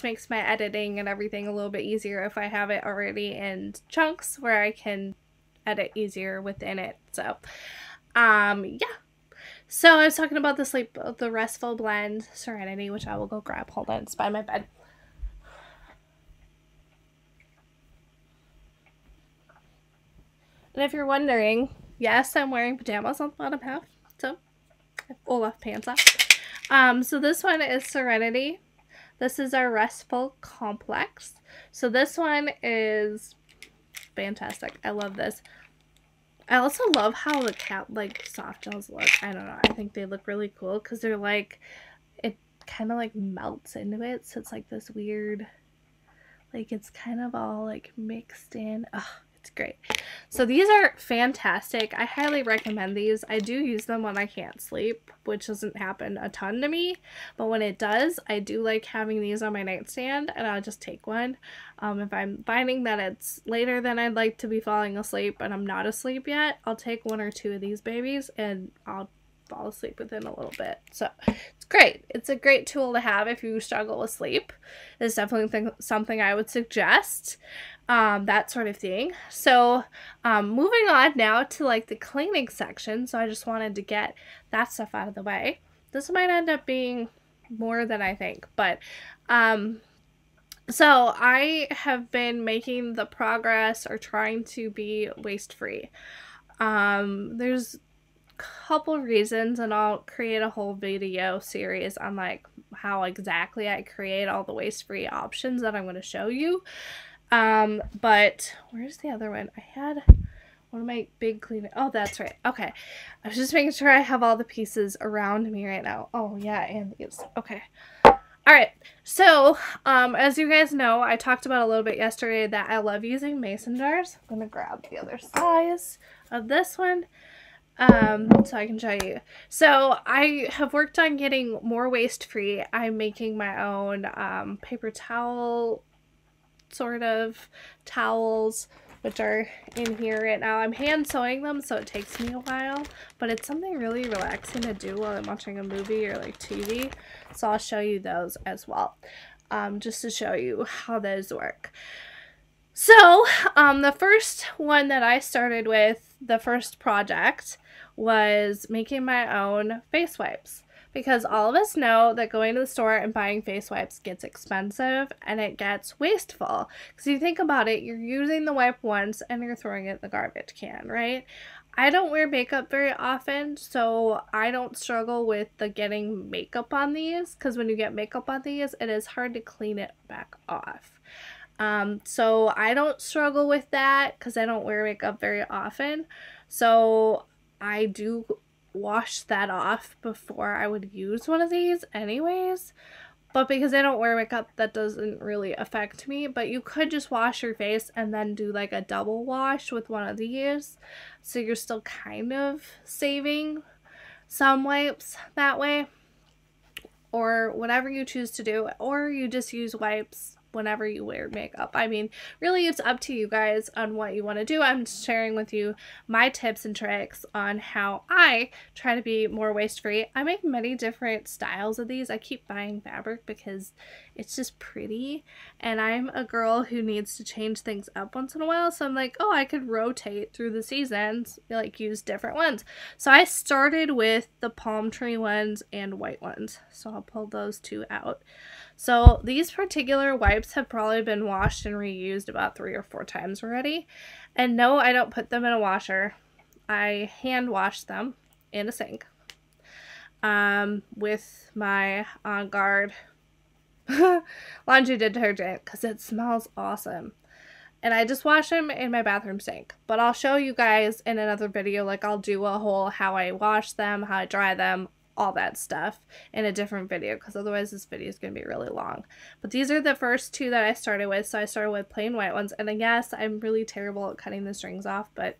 just makes my editing and everything a little bit easier if I have it already in chunks where I can edit easier within it. So, yeah. So I was talking about the Restful Blend Serenity, which I will go grab. Hold on, it's by my bed. And if you're wondering, yes, I'm wearing pajamas on the bottom half, so I have Olaf pants on. So this one is Serenity. This is our Restful Complex. So this one is fantastic. I love this. I also love how the soft gels look. I don't know. I think they look really cool because they're like, it kind of like melts into it. So it's like this weird, like it's kind of all like mixed in. Ugh. It's great. So these are fantastic. I highly recommend these. I do use them when I can't sleep, which doesn't happen a ton to me, but when it does, I do like having these on my nightstand, and I'll just take one. If I'm finding that it's later than I'd like to be falling asleep and I'm not asleep yet, I'll take 1 or 2 of these babies and I'll fall asleep within a little bit. So it's great. It's a great tool to have if you struggle with sleep. It's definitely something I would suggest. That sort of thing. So moving on now to like the cleaning section. So I just wanted to get that stuff out of the way. This might end up being more than I think, but so I have been making the progress or trying to be waste free. There's couple reasons, and I'll create a whole video series on like how exactly I create all the waste-free options that I'm going to show you. But where's the other one? I had one of my big cleaning. Oh, that's right. Okay. I was just making sure I have all the pieces around me right now. Oh yeah, and these. Okay. Alright, so as you guys know, I talked about a little bit yesterday that I love using mason jars. I'm going to grab the other size of this one. So I can show you. So I have worked on getting more waste free. I'm making my own paper towel sort of towels, which are in here right now. I'm hand sewing them, so it takes me a while, but it's something really relaxing to do while I'm watching a movie or like TV. So I'll show you those as well, just to show you how those work. So the first one that I started with, the first project, was making my own face wipes, because all of us know that going to the store and buying face wipes gets expensive and it gets wasteful. Because you think about it, you're using the wipe once and you're throwing it in the garbage can, right? I don't wear makeup very often, so I don't struggle with the getting makeup on these, because when you get makeup on these, it is hard to clean it back off. So I don't struggle with that because I don't wear makeup very often. So I do wash that off before I would use one of these anyways. But because I don't wear makeup, that doesn't really affect me. But you could just wash your face and then do like a double wash with one of these. So you're still kind of saving some wipes that way. Or whatever you choose to do. Or you just use wipes whenever you wear makeup. I mean, really it's up to you guys on what you want to do. I'm sharing with you my tips and tricks on how I try to be more waste-free. I make many different styles of these. I keep buying fabric because it's just pretty, and I'm a girl who needs to change things up once in a while, so I'm like, oh, I could rotate through the seasons, like use different ones. So I started with the palm tree ones and white ones, so I'll pull those two out. So these particular wipes have probably been washed and reused about 3 or 4 times already. And no, I don't put them in a washer. I hand wash them in a sink with my On Guard laundry detergent because it smells awesome. And I just wash them in my bathroom sink. But I'll show you guys in another video, like I'll do a whole how I wash them, how I dry them, all that stuff in a different video, because otherwise this video is going to be really long. But these are the first 2 that I started with. So I started with plain white ones, and I guess I'm really terrible at cutting the strings off, but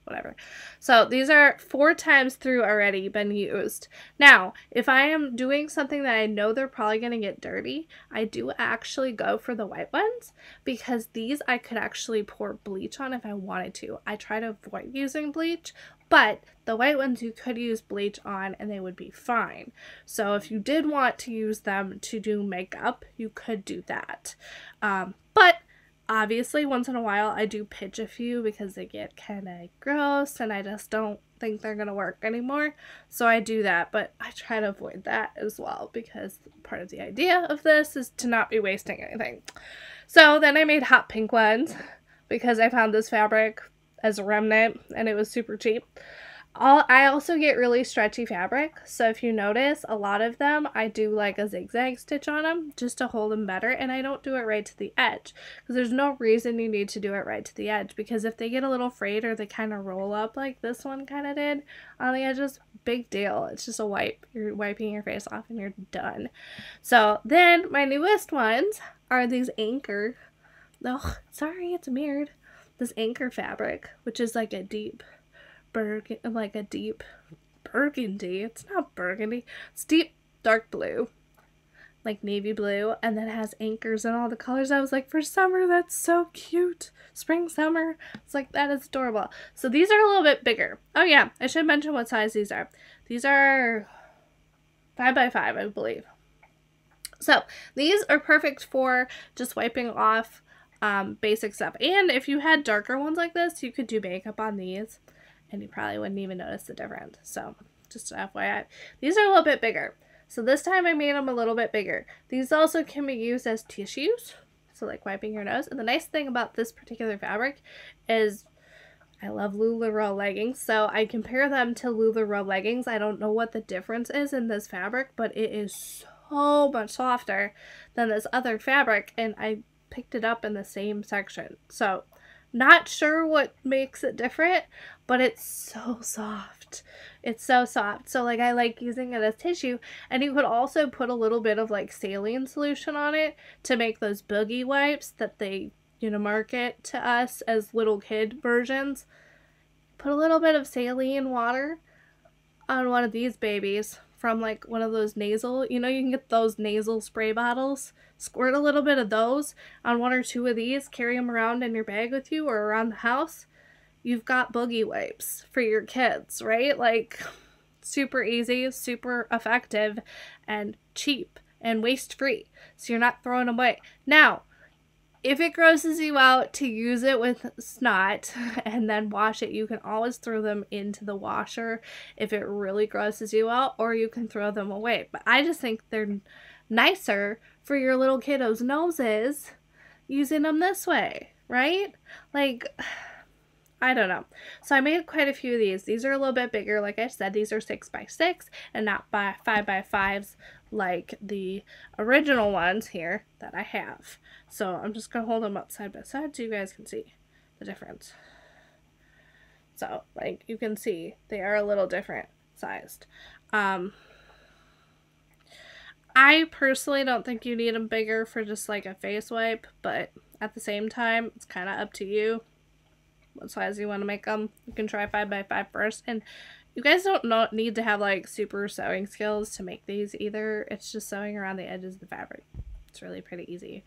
whatever. So these are 4 times through already been used. Now, if I am doing something that I know they're probably going to get dirty, I do actually go for the white ones, because these I could actually pour bleach on if I wanted to. I try to avoid using bleach But the white ones you could use bleach on and they would be fine. So if you did want to use them to do makeup, you could do that. But obviously once in a while I do pitch a few because they get kind of gross and I just don't think they're gonna work anymore. So I do that, but I try to avoid that as well because part of the idea of this is to not be wasting anything. So then I made hot pink ones because I found this fabric as a remnant and it was super cheap. I also get really stretchy fabric, so if you notice, a lot of them I do like a zigzag stitch on them just to hold them better, and I don't do it right to the edge because there's no reason you need to do it right to the edge, because if they get a little frayed or they kind of roll up like this one kind of did on the edges, big deal. It's just a wipe. You're wiping your face off and you're done. So then my newest ones are these Anchor. Oh, sorry, it's mirrored. This Anchor fabric, which is like a deep burgundy. It's not burgundy. It's deep dark blue, like navy blue, and then it has anchors in all the colors. I was like, for summer, that's so cute. Spring, summer. It's like, that is adorable. So these are a little bit bigger. Oh yeah, I should mention what size these are. These are 5x5, I believe. So these are perfect for just wiping off basic stuff. And if you had darker ones like this, you could do makeup on these and you probably wouldn't even notice the difference. So just FYI. These are a little bit bigger. So this time I made them a little bit bigger. These also can be used as tissues, so like wiping your nose. And the nice thing about this particular fabric is I love LuLaRoe leggings, so I compare them to LuLaRoe leggings. I don't know what the difference is in this fabric, but it is so much softer than this other fabric, and I picked it up in the same section. So not sure what makes it different, but it's so soft. It's so soft. So like I like using it as tissue, and you could also put a little bit of like saline solution on it to make those boogie wipes that they, you know, market to us as little kid versions. Put a little bit of saline water on one of these babies from like one of those nasal, you know, you can get those nasal spray bottles. Squirt a little bit of those on one or two of these, carry them around in your bag with you or around the house. You've got boogie wipes for your kids, right? Like, super easy, super effective, and cheap, and waste-free. So you're not throwing them away. Now, if it grosses you out to use it with snot and then wash it, you can always throw them into the washer if it really grosses you out, or you can throw them away. But I just think they're nicer for your little kiddos' noses using them this way, right? Like, I don't know. So I made quite a few of these. These are a little bit bigger. Like I said, these are 6x6 and not by 5x5s like the original ones here that I have. So I'm just going to hold them up side by side so you guys can see the difference. So like you can see they are a little different sized. I personally don't think you need them bigger for just like a face wipe, but at the same time, it's kind of up to you what size you want to make them. You can try 5x5 first, and you guys don't need to have like super sewing skills to make these either. It's just sewing around the edges of the fabric. It's really pretty easy.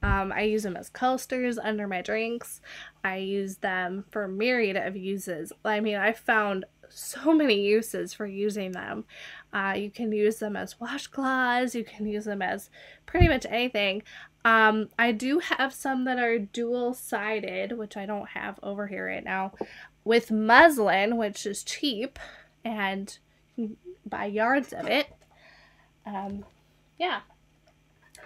I use them as coasters under my drinks. I use them for a myriad of uses. I mean, I found so many uses for using them. You can use them as washcloths. You can use them as pretty much anything. I do have some that are dual-sided, which I don't have over here right now, with muslin, which is cheap, and you can buy yards of it. Yeah.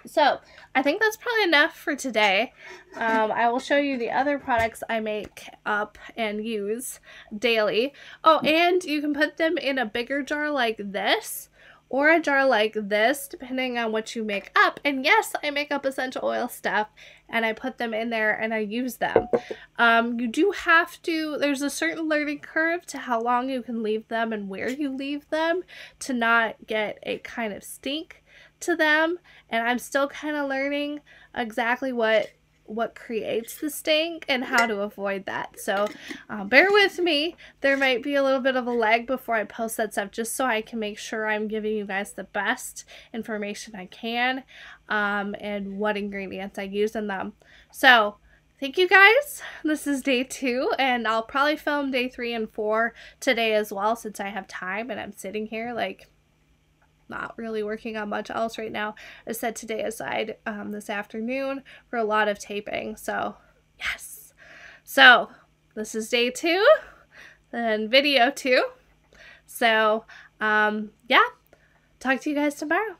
So, I think that's probably enough for today. I will show you the other products I make up and use daily. Oh, and you can put them in a bigger jar like this, or a jar like this, depending on what you make up. And yes, I make up essential oil stuff, and I put them in there and I use them. You do have to, there's a certain learning curve to how long you can leave them and where you leave them to not get a kind of stink to them, and I'm still kind of learning exactly what creates the stink and how to avoid that. So bear with me. There might be a little bit of a lag before I post that stuff, just so I can make sure I'm giving you guys the best information I can, and what ingredients I use in them. So thank you guys. This is day 2, and I'll probably film day 3 and 4 today as well, since I have time and I'm sitting here like not really working on much else right now. I set today aside this afternoon for a lot of taping, so yes. So this is day 2 and video 2. So yeah, talk to you guys tomorrow.